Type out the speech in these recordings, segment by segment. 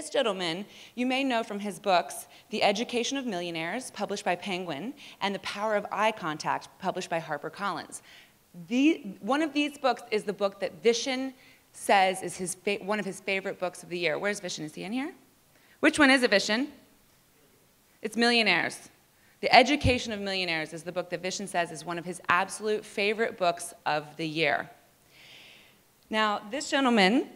this gentleman, you may know from his books, The Education of Millionaires, published by Penguin, and The Power of Eye Contact, published by HarperCollins. One of these books is the book that Vishen says is one of his favorite books of the year. Where's Vishen? Is he in here? Which one is it, Vishen? It's Millionaires. The Education of Millionaires is the book that Vishen says is one of his absolute favorite books of the year. Now, this gentleman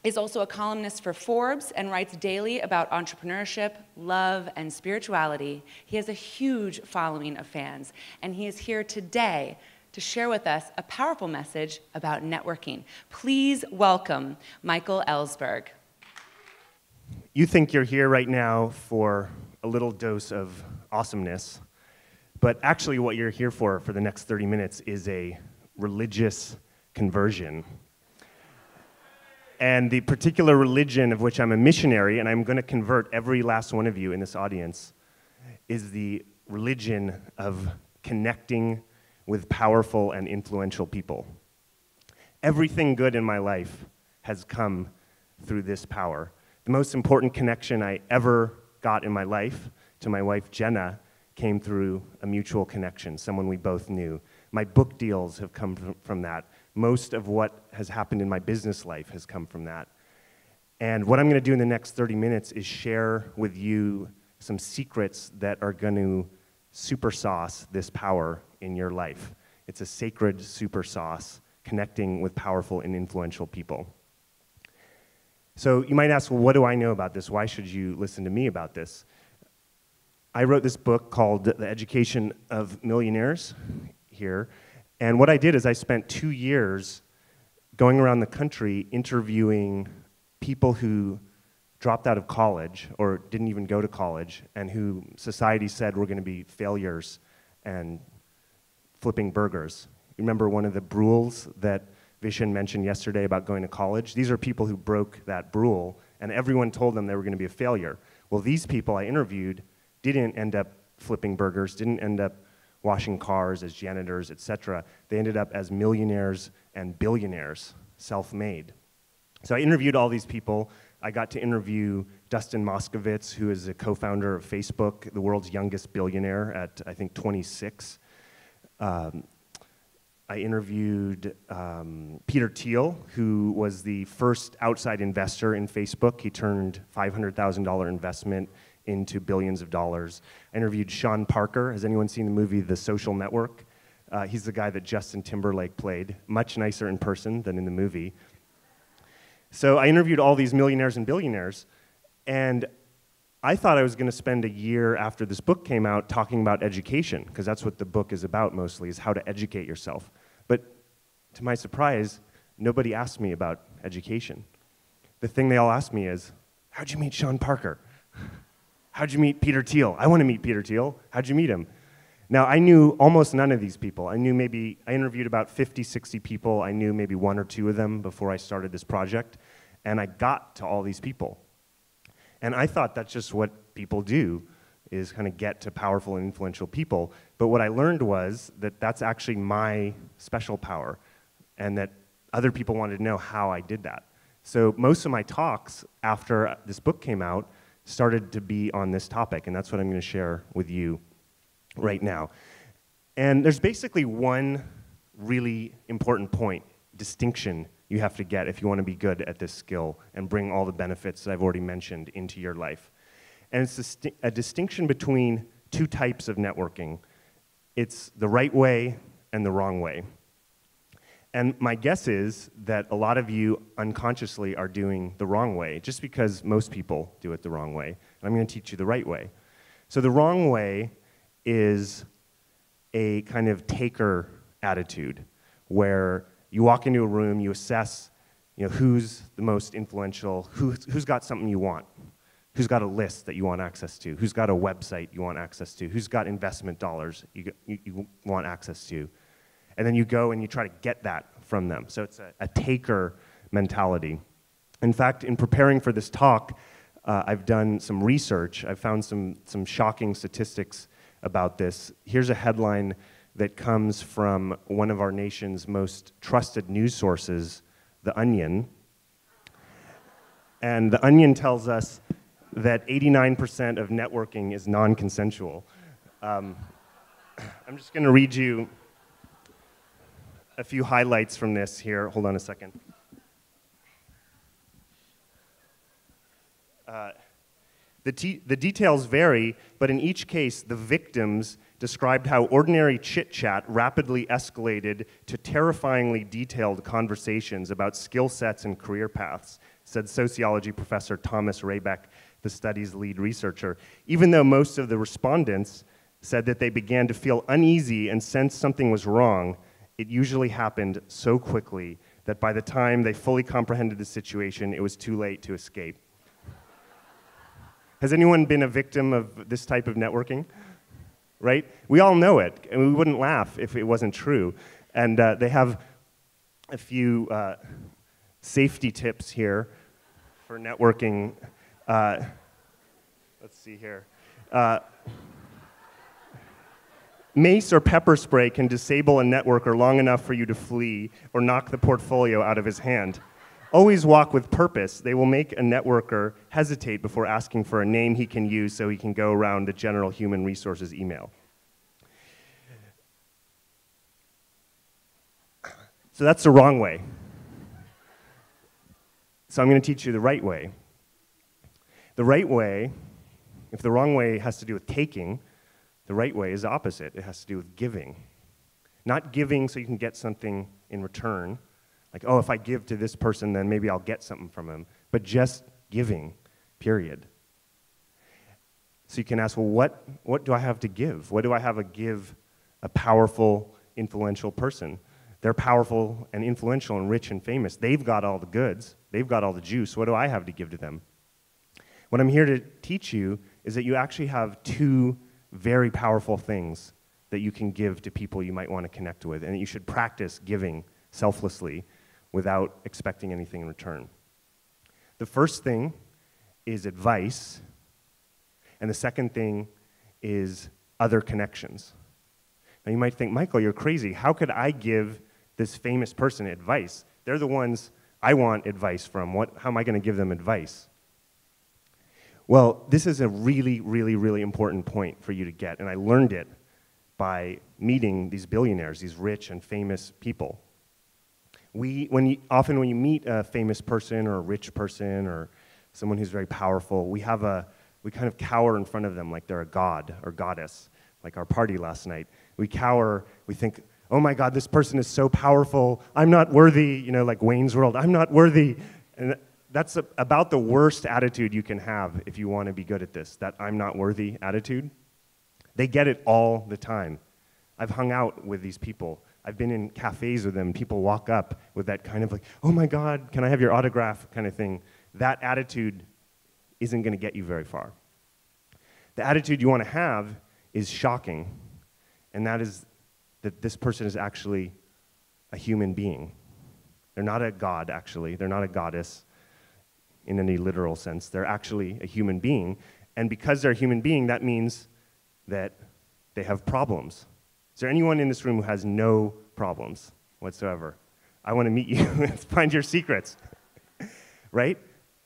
is also a columnist for Forbes and writes daily about entrepreneurship, love, and spirituality. He has a huge following of fans, and he is here today to share with us a powerful message about networking. Please welcome Michael Ellsberg. You think you're here right now for a little dose of awesomeness, but actually what you're here for the next 30 minutes is a religious conversion. And the particular religion of which I'm a missionary, and I'm going to convert every last one of you in this audience, is the religion of connecting with powerful and influential people. Everything good in my life has come through this power. The most important connection I ever got in my life to my wife Jenna came through a mutual connection, someone we both knew. My book deals have come from that. Most of what has happened in my business life has come from that. And what I'm going to do in the next 30 minutes is share with you some secrets that are going to super sauce this power in your life. It's a sacred super sauce connecting with powerful and influential people. So you might ask, well, what do I know about this? Why should you listen to me about this? I wrote this book called The Education of Millionaires here. And what I did is I spent 2 years going around the country interviewing people who dropped out of college or didn't even go to college and who society said were going to be failures and flipping burgers. You remember one of the rules that Vishen mentioned yesterday about going to college? These are people who broke that rule, and everyone told them they were going to be a failure. Well, these people I interviewed didn't end up flipping burgers, didn't end up washing cars as janitors, etc. They ended up as millionaires and billionaires, self-made. So I interviewed all these people. I got to interview Dustin Moskovitz, who is a co-founder of Facebook, the world's youngest billionaire at, I think, 26. I interviewed Peter Thiel, who was the first outside investor in Facebook. He turned $500,000 investment into billions of dollars. I interviewed Sean Parker. Has anyone seen the movie The Social Network? He's the guy that Justin Timberlake played. Much nicer in person than in the movie. So I interviewed all these millionaires and billionaires, and I thought I was going to spend a year after this book came out talking about education, because that's what the book is about mostly, is how to educate yourself. But to my surprise, nobody asked me about education. The thing they all asked me is, how'd you meet Sean Parker? How'd you meet Peter Thiel? I want to meet Peter Thiel. How'd you meet him? Now, I knew almost none of these people. I interviewed about 50, 60 people. I knew maybe one or two of them before I started this project. And I got to all these people. And I thought that's just what people do, is kind of get to powerful and influential people. But what I learned was that that's actually my special power, and that other people wanted to know how I did that. So most of my talks after this book came out started to be on this topic, and that's what I'm going to share with you right now. And there's basically one really important point, distinction, you have to get if you want to be good at this skill and bring all the benefits that I've already mentioned into your life. And it's a distinction between two types of networking. It's the right way and the wrong way. And my guess is that a lot of you unconsciously are doing the wrong way, just because most people do it the wrong way. And I'm going to teach you the right way. So the wrong way is a kind of taker attitude, where you walk into a room, you assess, who's the most influential, who's got something you want, who's got a list that you want access to, who's got a website you want access to, who's got investment dollars you want access to. And then you go and you try to get that from them. So it's a taker mentality. In fact, in preparing for this talk, I've done some research. I've found some shocking statistics about this. Here's a headline that comes from one of our nation's most trusted news sources, The Onion. And The Onion tells us that 89% of networking is non-consensual. I'm just going to read you a few highlights from this here. Hold on a second. The details vary, but in each case, the victims described how ordinary chit-chat rapidly escalated to terrifyingly detailed conversations about skill sets and career paths, said sociology professor Thomas Raybeck, the study's lead researcher. Even though most of the respondents said that they began to feel uneasy and sensed something was wrong, it usually happened so quickly that by the time they fully comprehended the situation, it was too late to escape. Has anyone been a victim of this type of networking? Right? We all know it, and we wouldn't laugh if it wasn't true. And they have a few safety tips here for networking. Let's see here. Mace or pepper spray can disable a networker long enough for you to flee or knock the portfolio out of his hand. Always walk with purpose. They will make a networker hesitate before asking for a name he can use so he can go around the general human resources email. So that's the wrong way. So I'm going to teach you the right way. The right way, if the wrong way has to do with taking, the right way is the opposite. It has to do with giving. Not giving so you can get something in return. Like, oh, if I give to this person, then maybe I'll get something from him. But just giving, period. So you can ask, well, what do I have to give? What do I have to give a powerful, influential person? They're powerful and influential and rich and famous. They've got all the goods. They've got all the juice. What do I have to give to them? What I'm here to teach you is that you actually have two very powerful things that you can give to people you might want to connect with, and that you should practice giving selflessly without expecting anything in return. The first thing is advice, and the second thing is other connections. Now you might think, Michael, you're crazy. How could I give this famous person advice? They're the ones I want advice from. How am I going to give them advice? Well, this is a really, really, really important point for you to get, and I learned it by meeting these billionaires, these rich and famous people. Often when you meet a famous person or a rich person or someone who's very powerful, we kind of cower in front of them like they're a god or goddess, like our party last night. We cower, we think, oh my God, this person is so powerful, I'm not worthy, like Wayne's World, I'm not worthy. And that's about the worst attitude you can have if you want to be good at this, that I'm not worthy attitude. They get it all the time. I've hung out with these people. I've been in cafes with them. People walk up with that kind of like, oh my God, can I have your autograph kind of thing. That attitude isn't going to get you very far. The attitude you want to have is shocking, and that is that this person is actually a human being. They're not a god, actually. They're not a goddess in any literal sense. They're actually a human being, and because they're a human being, that means that they have problems. Is there anyone in this room who has no problems whatsoever? I want to meet you and find your secrets, right?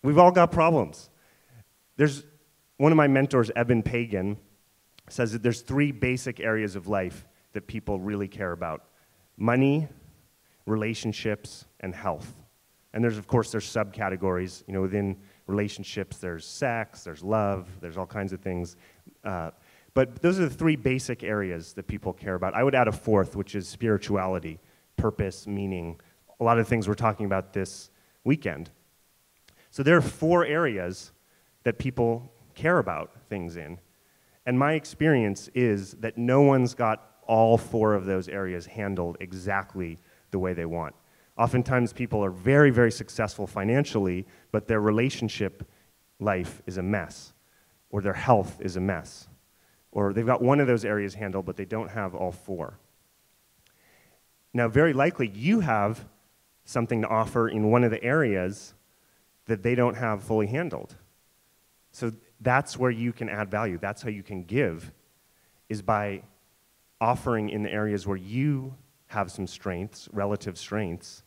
We've all got problems. There's one of my mentors, Eben Pagan, says that there's three basic areas of life that people really care about: money, relationships, and health. And of course, there's subcategories. Within relationships, there's sex, there's love, there's all kinds of things. But those are the three basic areas that people care about. I would add a fourth, which is spirituality, purpose, meaning, a lot of things we're talking about this weekend. So there are four areas that people care about things in. And my experience is that no one's got all four of those areas handled exactly the way they want. Oftentimes people are very, very successful financially, but their relationship life is a mess, or their health is a mess. Or they've got one of those areas handled, but they don't have all four. Now, very likely, you have something to offer in one of the areas that they don't have fully handled. So that's where you can add value. That's how you can give, is by offering in the areas where you have some strengths, relative strengths,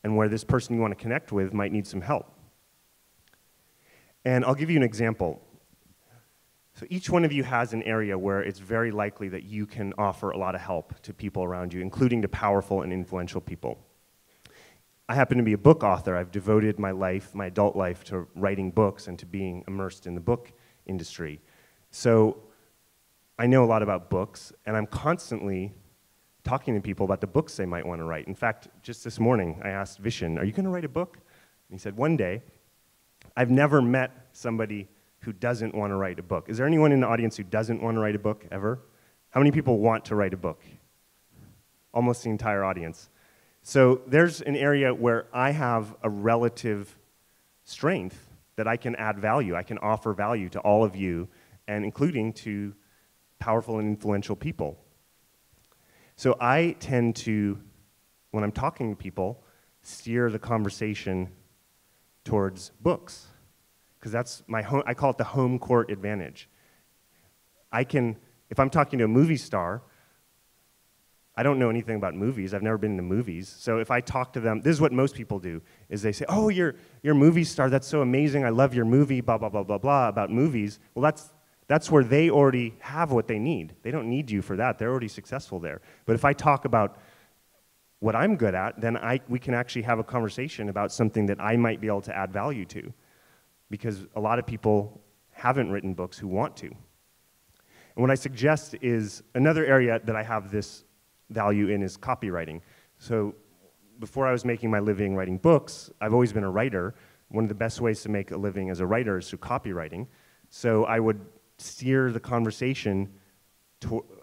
and where this person you want to connect with might need some help. And I'll give you an example. So each one of you has an area where it's very likely that you can offer a lot of help to people around you, including to powerful and influential people. I happen to be a book author. I've devoted my life, my adult life, to writing books and to being immersed in the book industry. So I know a lot about books, and I'm constantly talking to people about the books they might want to write. In fact, just this morning, I asked Vishen, are you going to write a book? And he said, one day. I've never met somebody who doesn't want to write a book. Is there anyone in the audience who doesn't want to write a book, ever? How many people want to write a book? Almost the entire audience. So there's an area where I have a relative strength that I can add value. I can offer value to all of you, and including to powerful and influential people. So I tend to, when I'm talking to people, steer the conversation towards books, because that's my home, I call it the home court advantage. If I'm talking to a movie star, I don't know anything about movies. I've never been to movies. So if I talk to them, this is what most people do, is they say, oh, you're a movie star, that's so amazing, I love your movie, blah, blah, blah, blah, blah, about movies. Well, that's where they already have what they need. They don't need you for that. They're already successful there. But if I talk about what I'm good at, then we can actually have a conversation about something that I might be able to add value to, because a lot of people haven't written books who want to. And what I suggest is another area that I have this value in is copywriting. So before I was making my living writing books, I've always been a writer. One of the best ways to make a living as a writer is through copywriting. So I would steer the conversation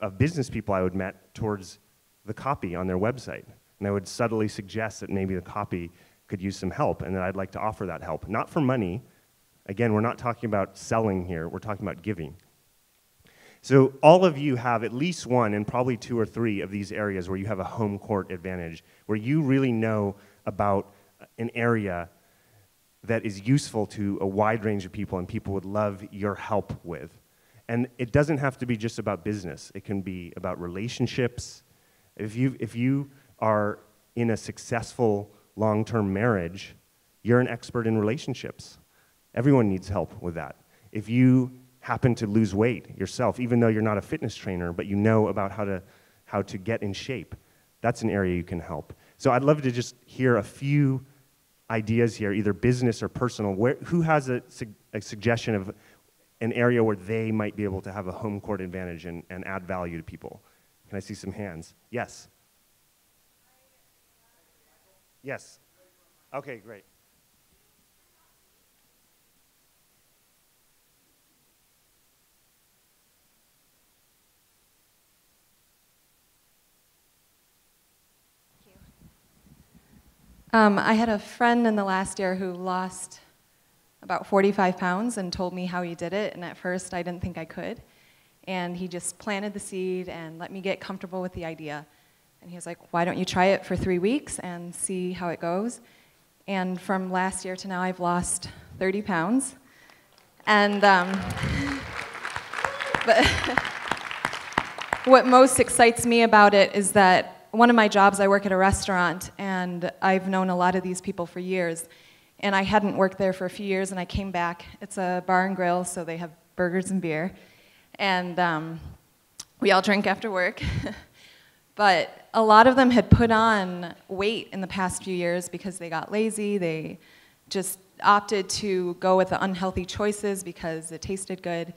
of business people I would met towards the copy on their website. And I would subtly suggest that maybe the copy could use some help, and that I'd like to offer that help. Not for money. Again, we're not talking about selling here. We're talking about giving. So all of you have at least one and probably two or three of these areas where you have a home court advantage, where you really know about an area that is useful to a wide range of people and people would love your help with. And it doesn't have to be just about business. It can be about relationships. If you are in a successful long-term marriage, you're an expert in relationships. Everyone needs help with that. If you happen to lose weight yourself, even though you're not a fitness trainer, but you know about how to get in shape, that's an area you can help. So I'd love to just hear a few ideas here, either business or personal. Who has a suggestion of an area where they might be able to have a home court advantage and add value to people? Can I see some hands? Yes. Yes. Okay, great. I had a friend in the last year who lost about 45 pounds and told me how he did it, and at first I didn't think I could. And he just planted the seed and let me get comfortable with the idea. And he was like, why don't you try it for 3 weeks and see how it goes? And from last year to now, I've lost 30 pounds. And but what most excites me about it is that one of my jobs, I work at a restaurant, and I've known a lot of these people for years. And I hadn't worked there for a few years, and I came back. It's a bar and grill, so they have burgers and beer. And we all drink after work. But a lot of them had put on weight in the past few years because they got lazy. They just opted to go with the unhealthy choices because it tasted good.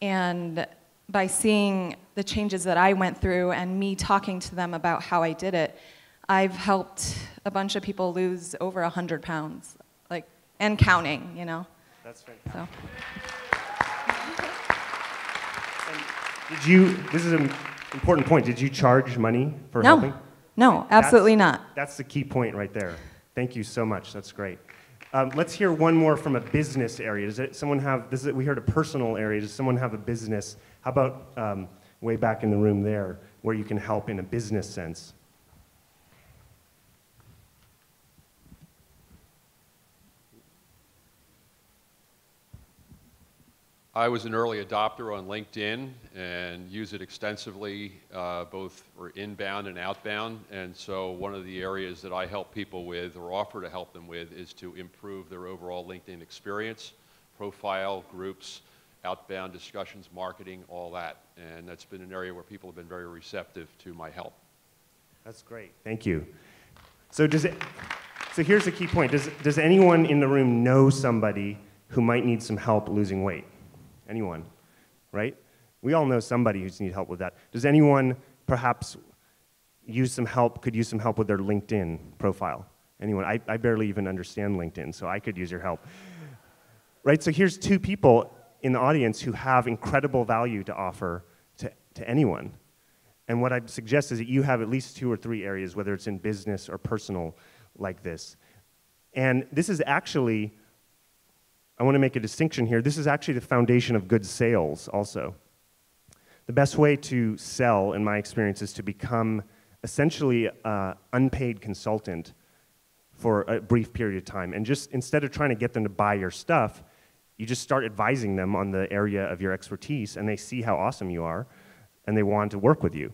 And by seeing the changes that I went through and me talking to them about how I did it, I've helped a bunch of people lose over 100 pounds, and counting, you know. That's fantastic. So. This is an important point. Did you charge money for helping? No, absolutely not. That's the key point right there. Thank you so much. That's great. Let's hear one more from a business area. We heard a personal area. Does someone have a business? How about way back in the room there, where you can help in a business sense? I was an early adopter on LinkedIn and use it extensively, both for inbound and outbound. And so one of the areas that I help people with, or offer to help them with, is to improve their overall LinkedIn experience profile groups, outbound discussions, marketing, all that. And that's been an area where people have been very receptive to my help. That's great. Thank you. So here's the key point. Does anyone in the room know somebody who might need some help losing weight? Anyone, right? We all know somebody who needs help with that. Does anyone perhaps could use some help with their LinkedIn profile? Anyone? I barely even understand LinkedIn, so I could use your help. Right, so here's two people in the audience who have incredible value to offer to anyone. And what I'd suggest is that you have at least 2 or 3 areas, whether it's in business or personal, like this. And this is actually, I want to make a distinction here, this is actually the foundation of good sales also. The best way to sell, in my experience, is to become essentially an unpaid consultant for a brief period of time. And just instead of trying to get them to buy your stuff, you just start advising them on the area of your expertise, and they see how awesome you are, and they want to work with you.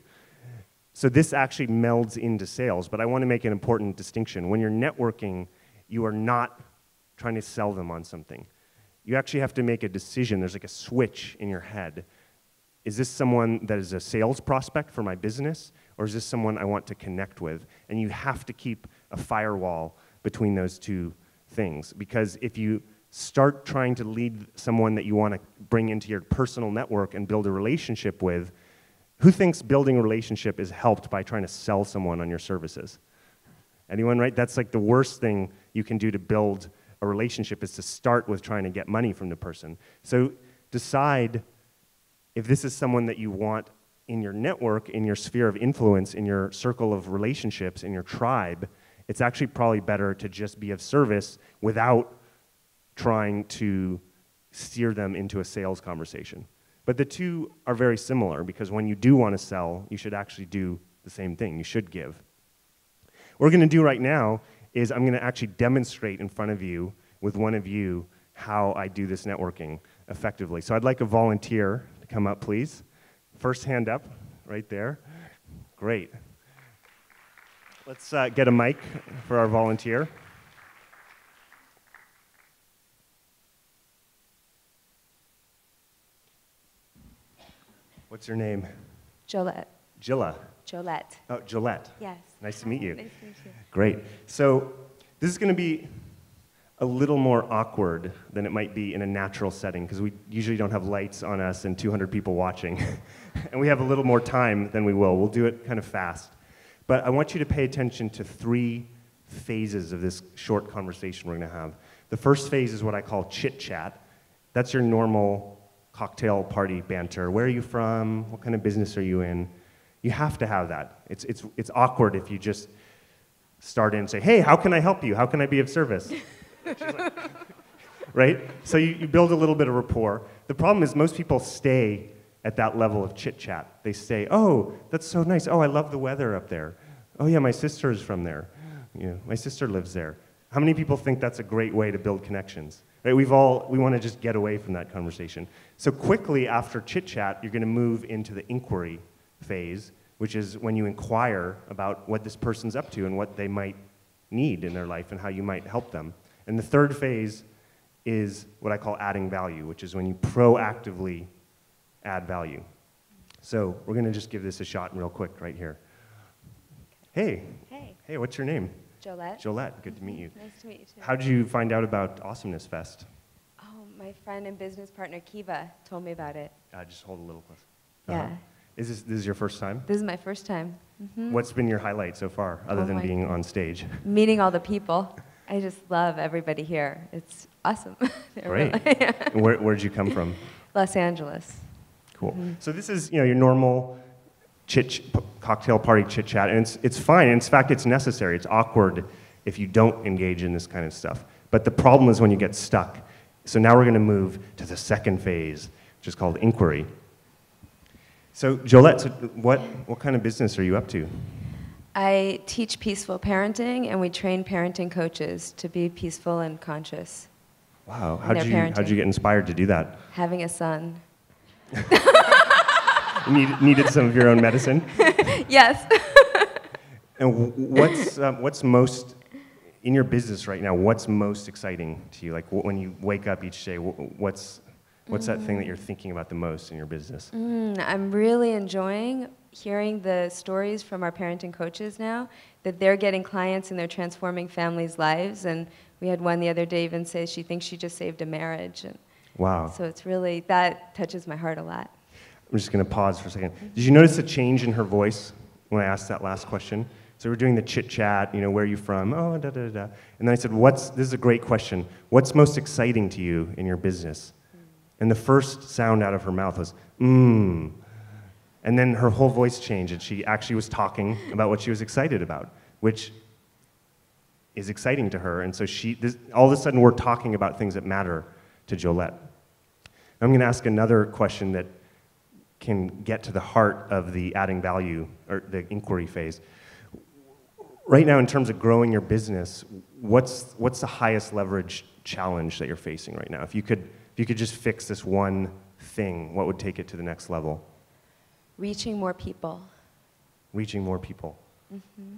So this actually melds into sales, but I want to make an important distinction. When you're networking, you are not trying to sell them on something. You actually have to make a decision. There's like a switch in your head. Is this someone that is a sales prospect for my business, or is this someone I want to connect with? And you have to keep a firewall between those two things, because if you start trying to lead someone that you want to bring into your personal network and build a relationship with, who thinks building a relationship is helped by trying to sell someone on your services? Anyone, right? That's like the worst thing you can do to build a relationship, is to start with trying to get money from the person. So decide if this is someone that you want in your network, in your sphere of influence, in your circle of relationships, in your tribe. It's actually probably better to just be of service without trying to steer them into a sales conversation. But the two are very similar, because when you do want to sell, you should actually do the same thing. You should give. What we're going to do right now is I'm going to actually demonstrate in front of you, with one of you, how I do this networking effectively. So I'd like a volunteer to come up, please. First hand up, right there. Great. Let's get a mic for our volunteer. What's your name? Jolette. Jilla. Jolette. Oh, Jolette. Yes. Nice to meet you. Nice to meet you. Great. So this is going to be a little more awkward than it might be in a natural setting, because we usually don't have lights on us and 200 people watching. And we have a little more time than we will. We'll do it kind of fast. But I want you to pay attention to 3 phases of this short conversation we're going to have. The first phase is what I call chit-chat. That's your normal cocktail party banter. Where are you from? What kind of business are you in? You have to have that. It's awkward if you just start in and say, hey, how can I help you? How can I be of service? Right? So you build a little bit of rapport. The problem is most people stay at that level of chit-chat. They say, oh, that's so nice. Oh, I love the weather up there. Oh, yeah, my sister is from there. You know, my sister lives there. How many people think that's a great way to build connections? Right? We want to just get away from that conversation. So quickly after chit-chat, you're going to move into the inquiry phase, which is when you inquire about what this person's up to and what they might need in their life and how you might help them. And the third phase is what I call adding value, which is when you proactively add value. So we're going to just give this a shot real quick right here. Hey. Hey. Hey, what's your name? Jolette. Jolette, good to meet you. Nice to meet you too. How did you find out about Awesomeness Fest? Oh, my friend and business partner Kiva told me about it. Just hold a little closer. Yeah. This is your first time? This is my first time. Mm-hmm. What's been your highlight so far, other than being on stage? Meeting all the people. I just love everybody here. It's awesome. Great. And where'd you come from? Los Angeles. Cool. Mm-hmm. So this is your normal cocktail party chit chat, and it's fine. In fact, it's necessary. It's awkward if you don't engage in this kind of stuff. But the problem is when you get stuck. So now we're going to move to the second phase, which is called inquiry. So Jolette, what kind of business are you up to? I teach peaceful parenting, and we train parenting coaches to be peaceful and conscious. Wow. How'd you get inspired to do that? Having a son. Needed some of your own medicine? Yes. And what's most in your business right now, what's most exciting to you? Like when you wake up each day, what's that thing that you're thinking about the most in your business? I'm really enjoying hearing the stories from our parenting coaches now, that they're getting clients and they're transforming families' lives. And we had one the other day even say she thinks she just saved a marriage. And Wow. so it's really, that touches my heart a lot. I'm just going to pause for a second. Did you notice a change in her voice when I asked that last question? So we're doing the chit chat, where are you from? Oh, da da da. And then I said, this is a great question. What's most exciting to you in your business? And the first sound out of her mouth was, And then her whole voice changed, and she actually was talking about what she was excited about, which is exciting to her. And so all of a sudden, we're talking about things that matter to Jolette. I'm going to ask another question that can get to the heart of the adding value, or the inquiry phase. Right now, in terms of growing your business, what's the highest leverage challenge that you're facing right now? If you could just fix this one thing, what would take it to the next level? Reaching more people. Reaching more people. Mm-hmm.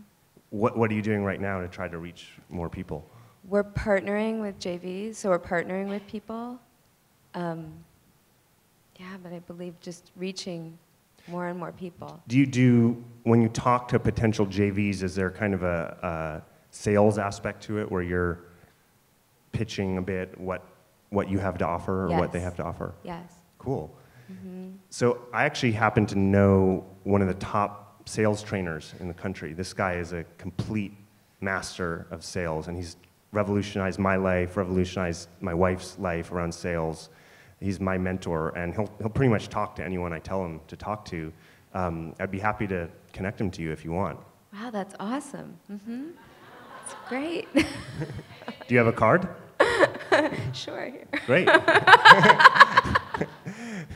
What are you doing right now to try to reach more people? We're partnering with JVs, so we're partnering with people. But I believe just reaching more and more people. When you talk to potential JVs, is there kind of a sales aspect to it where you're pitching a bit what you have to offer or what they have to offer? Yes. Cool. Mm-hmm. So I actually happen to know one of the top sales trainers in the country. This guy is a complete master of sales, and he's revolutionized my life, revolutionized my wife's life around sales. He's my mentor, and he'll pretty much talk to anyone I tell him to talk to. I'd be happy to connect him to you if you want. Wow, that's awesome. Mm-hmm. That's great. Do you have a card? Sure. Here. Great.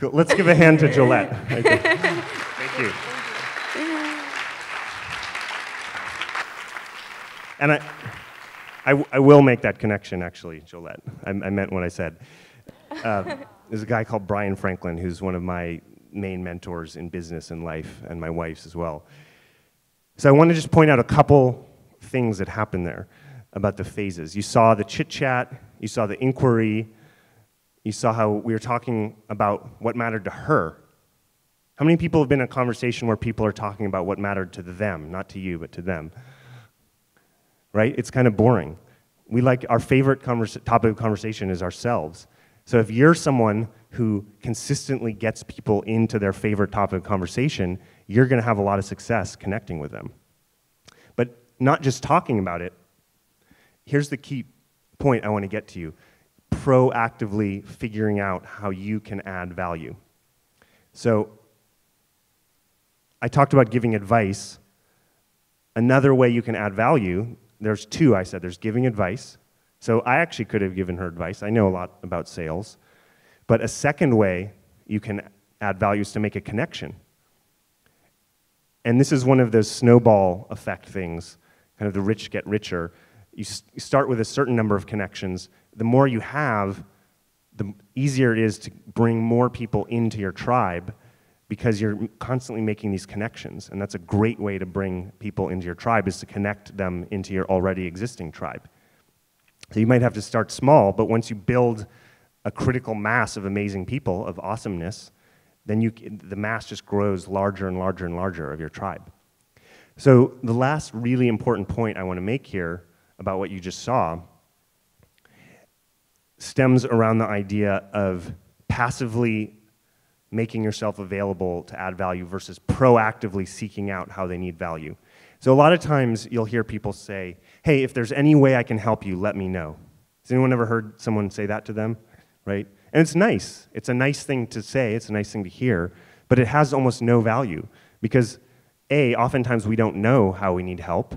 Let's give a hand to Jolette. Right there. Thank you. And I will make that connection, actually, Jolette. I meant what I said. There's a guy called Brian Franklin who's one of my main mentors in business and life, and my wife's as well. So I want to just point out a couple things that happened there about the phases. You saw the chit-chat, you saw the inquiry, you saw how we were talking about what mattered to her. How many people have been in a conversation where people are talking about what mattered to them, not to you, but to them? Right? It's kind of boring. Our favorite topic of conversation is ourselves. So if you're someone who consistently gets people into their favorite topic of conversation, you're going to have a lot of success connecting with them. But not just talking about it. Here's the key point I want to get to you. Proactively figuring out how you can add value. So I talked about giving advice. Another way you can add value, there's two I said. There's giving advice. So I actually could have given her advice. I know a lot about sales. But a second way you can add value is to make a connection. And this is one of those snowball effect things, kind of the rich get richer. You start with a certain number of connections. The more you have, the easier it is to bring more people into your tribe because you're constantly making these connections. And that's a great way to bring people into your tribe, is to connect them into your already existing tribe. So you might have to start small, but once you build a critical mass of amazing people, of awesomeness, then the mass just grows larger and larger and larger of your tribe. So the last really important point I want to make here about what you just saw stems around the idea of passively making yourself available to add value versus proactively seeking out how they need value. So a lot of times you'll hear people say, hey, if there's any way I can help you, let me know. Has anyone ever heard someone say that to them? Right? And it's nice. It's a nice thing to say. It's a nice thing to hear. But it has almost no value because, A, oftentimes we don't know how we need help.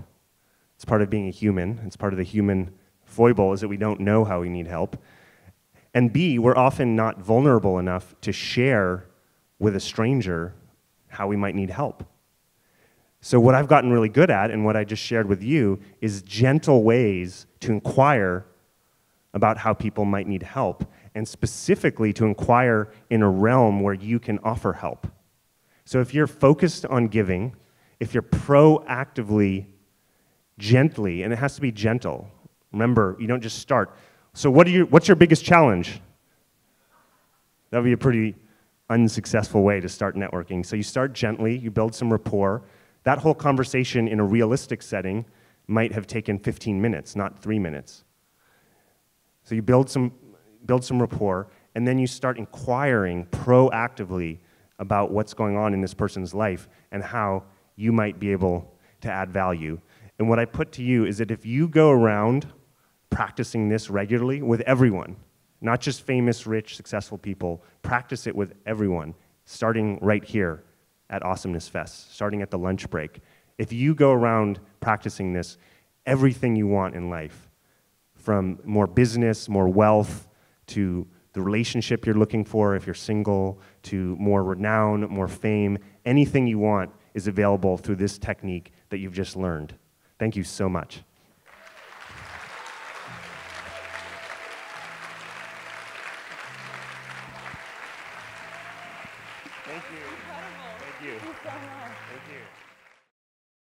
It's part of being a human. It's part of the human foible is that we don't know how we need help. And B, we're often not vulnerable enough to share with a stranger how we might need help. So what I've gotten really good at, and what I just shared with you, is gentle ways to inquire about how people might need help, and specifically to inquire in a realm where you can offer help. So if you're focused on giving, if you're proactively, gently, and it has to be gentle, Remember, you don't just start. So what's your biggest challenge? That would be a pretty unsuccessful way to start networking. So you start gently, you build some rapport. That whole conversation in a realistic setting might have taken 15 minutes, not 3 minutes. So you build some rapport, and then you start inquiring proactively about what's going on in this person's life and how you might be able to add value. And what I put to you is that if you go around practicing this regularly with everyone, not just famous, rich, successful people, practice it with everyone, starting right here at Awesomeness Fest, starting at the lunch break. If you go around practicing this, everything you want in life, from more business, more wealth, to the relationship you're looking for if you're single, to more renown, more fame, anything you want is available through this technique that you've just learned. Thank you so much. Thank you. Incredible. Thank you. Thank you so much. Thank you.